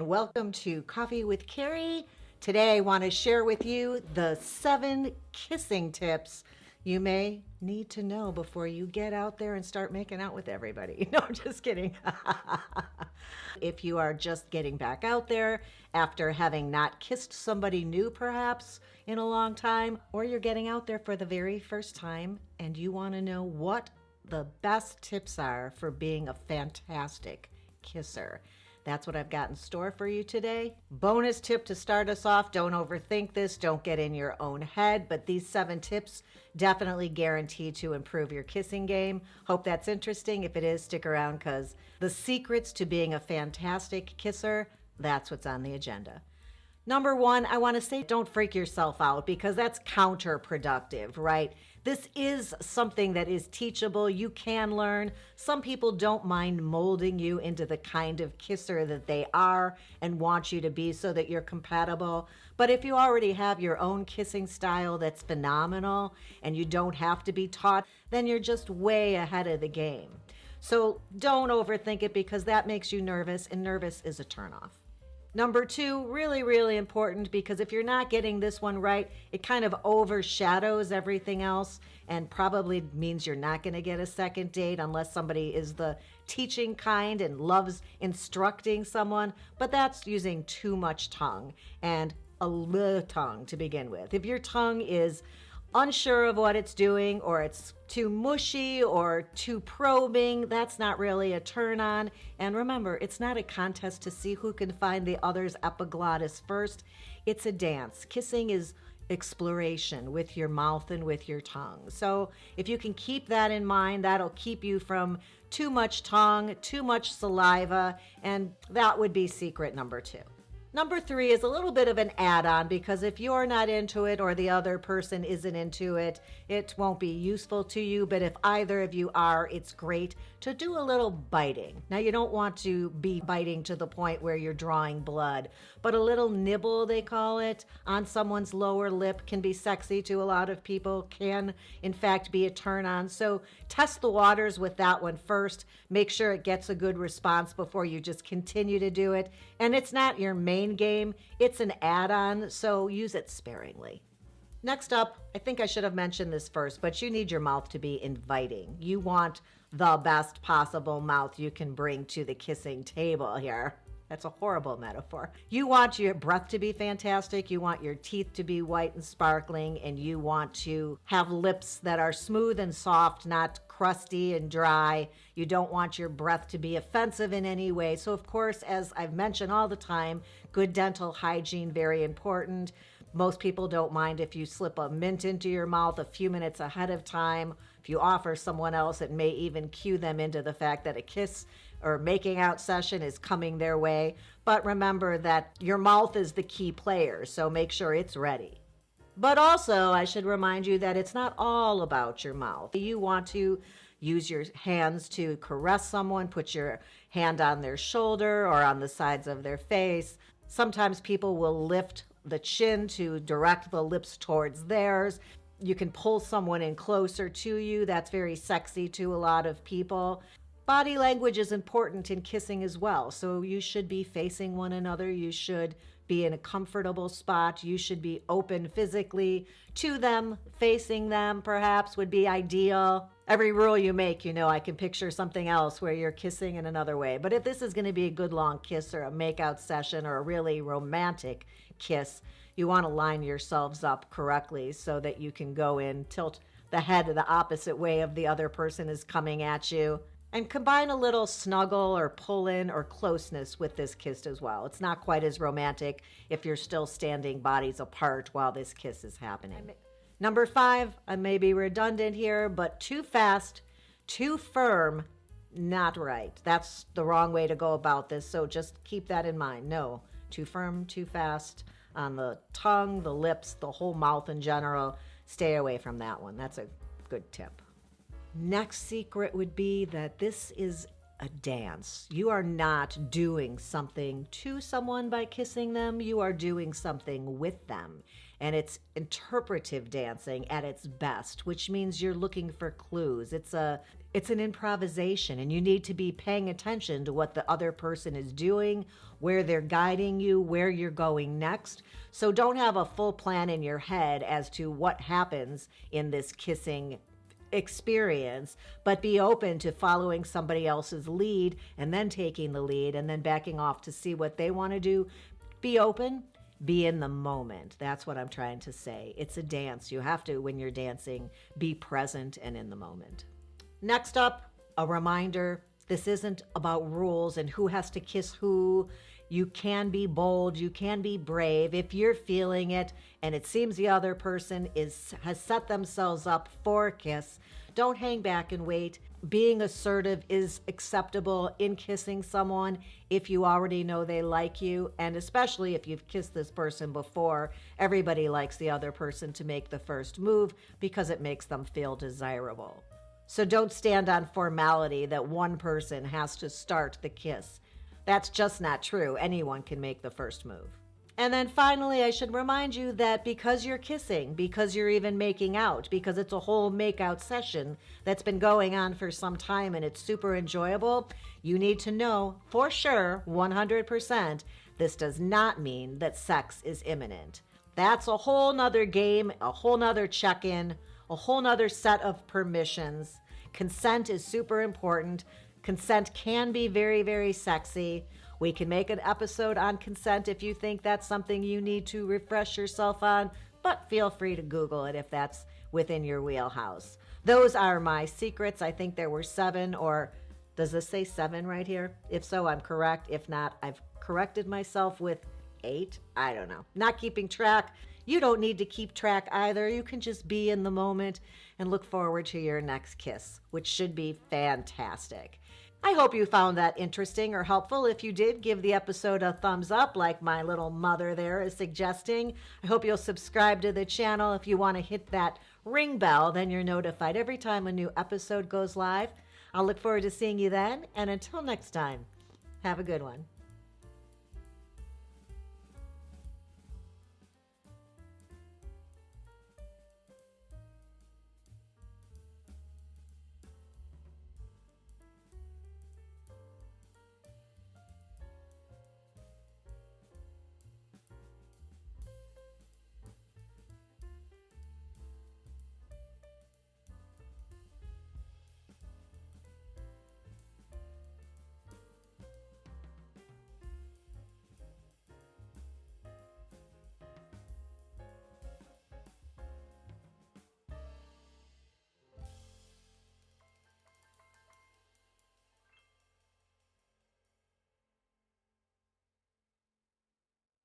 Welcome to Coffee with Carrie. Today I want to share with you the 7 kissing tips you may need to know before you get out there and start making out with everybody. No, just kidding. If you are just getting back out there after having not kissed somebody new perhaps in a long time, or you're getting out there for the very first time and you want to know what the best tips are for being a fantastic kisser. That's what I've got in store for you today. Bonus tip to start us off, don't overthink this, don't get in your own head, but these 7 tips definitely guarantee to improve your kissing game. Hope that's interesting. If it is, stick around because the secrets to being a fantastic kisser, that's what's on the agenda. Number 1, I want to say don't freak yourself out because that's counterproductive, right? This is something that is teachable. You can learn. Some people don't mind molding you into the kind of kisser that they are and want you to be so that you're compatible. But if you already have your own kissing style that's phenomenal and you don't have to be taught, then you're just way ahead of the game. So don't overthink it because that makes you nervous, and nervous is a turnoff. Number 2, really, really important because if you're not getting this one right, it kind of overshadows everything else and probably means you're not going to get a second date unless somebody is the teaching kind and loves instructing someone. But that's using too much tongue and a little tongue to begin with. If your tongue is unsure of what it's doing, or it's too mushy or too probing, that's not really a turn on. And remember, it's not a contest to see who can find the other's epiglottis first. It's a dance. Kissing is exploration with your mouth and with your tongue. So if you can keep that in mind, that'll keep you from too much tongue, too much saliva, and that would be secret number 2. Number 3 is a little bit of an add-on because if you're not into it or the other person isn't into it, it won't be useful to you. But if either of you are, it's great to do a little biting. Now, you don't want to be biting to the point where you're drawing blood, but a little nibble, they call it, on someone's lower lip can be sexy to a lot of people, can in fact be a turn on. So test the waters with that one first. Make sure it gets a good response before you just continue to do it. And it's not your main game, it's an add-on, so use it sparingly. Next up, I think I should have mentioned this first, but you need your mouth to be inviting. You want the best possible mouth you can bring to the kissing table here. That's a horrible metaphor. You want your breath to be fantastic, you want your teeth to be white and sparkling, and you want to have lips that are smooth and soft, not crusty and dry. You don't want your breath to be offensive in any way. So of course, as I've mentioned all the time, good dental hygiene, very important. Most people don't mind if you slip a mint into your mouth a few minutes ahead of time. If you offer someone else, it may even cue them into the fact that a kiss or making out session is coming their way. But remember that your mouth is the key player, so make sure it's ready. But also, I should remind you that it's not all about your mouth. You want to use your hands to caress someone, put your hand on their shoulder or on the sides of their face. Sometimes people will lift the chin to direct the lips towards theirs. You can pull someone in closer to you. That's very sexy to a lot of people. Body language is important in kissing as well. So you should be facing one another. You should be in a comfortable spot. You should be open physically to them. Facing them perhaps would be ideal. Every rule you make, I can picture something else where you're kissing in another way. But if this is going to be a good long kiss or a makeout session or a really romantic kiss, you want to line yourselves up correctly so that you can go in, tilt the head the opposite way of the other person is coming at you. And combine a little snuggle or pull in or closeness with this kiss as well. It's not quite as romantic if you're still standing bodies apart while this kiss is happening. Number 5, I may be redundant here, but too fast, too firm, not right. That's the wrong way to go about this, so just keep that in mind. No, too firm, too fast on the tongue, the lips, the whole mouth in general. Stay away from that one. That's a good tip. Next secret would be that this is a dance. You are not doing something to someone by kissing them. You are doing something with them. And it's interpretive dancing at its best, which means you're looking for clues. It's an improvisation, and you need to be paying attention to what the other person is doing, where they're guiding you, where you're going next. So don't have a full plan in your head as to what happens in this kissing experience, but be open to following somebody else's lead and then taking the lead and then backing off to see what they want to do. Be open, be in the moment. That's what I'm trying to say. It's a dance. You have to, when you're dancing, be present and in the moment. Next up, a reminder, this isn't about rules and who has to kiss who. You can be bold, you can be brave. If you're feeling it and it seems the other person has set themselves up for a kiss, don't hang back and wait. Being assertive is acceptable in kissing someone if you already know they like you, and especially if you've kissed this person before. Everybody likes the other person to make the first move because it makes them feel desirable. So don't stand on formality that one person has to start the kiss. That's just not true. Anyone can make the first move. And then finally, I should remind you that because you're kissing, because you're even making out, because it's a whole make-out session that's been going on for some time and it's super enjoyable, you need to know for sure, 100%, this does not mean that sex is imminent. That's a whole nother game, a whole nother check-in, a whole nother set of permissions. Consent is super important. Consent can be very, very sexy. We can make an episode on consent if you think that's something you need to refresh yourself on, but feel free to Google it if that's within your wheelhouse. Those are my secrets. I think there were 7, or does this say 7 right here? If so, I'm correct. If not, I've corrected myself with 8. I don't know. Not keeping track. You don't need to keep track either. You can just be in the moment and look forward to your next kiss, which should be fantastic. I hope you found that interesting or helpful. If you did, give the episode a thumbs up like my little mother there is suggesting. I hope you'll subscribe to the channel. If you want to hit that ring bell, then you're notified every time a new episode goes live. I'll look forward to seeing you then. And until next time, have a good one.